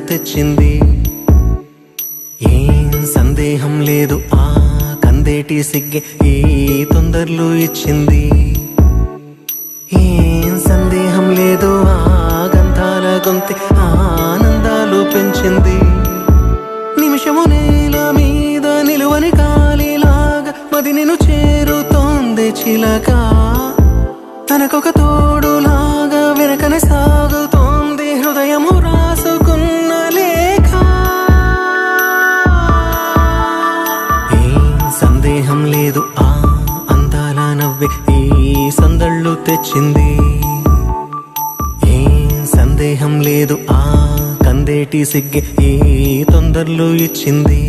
తెచ్చింది. ఏం సందేహం లేదు ఆ కందేటి సిగ్గే ఈ తొందరలు ఇచ్చింది. ఏం సందేహం లేదు ఆ గంధాల గొంతి ఆనందాలు పెంచింది. నిమిషము నేల మీద నిలువని కాలిలాగా మది నిన్ను చేరుతోంది చిలక. తనకొక తోడులాగా వెనకనే సాగుతోంది హృదయము రాసుకున్న లేఖ. ఏం సందేహం లేదు ఆ అందాల నవ్వే ఈ సందళ్ళు తెచ్చింది. ఏం సందేహం లేదు ఆ కందేటి సిగ్గే ఈ తొందరలు ఇచ్చింది.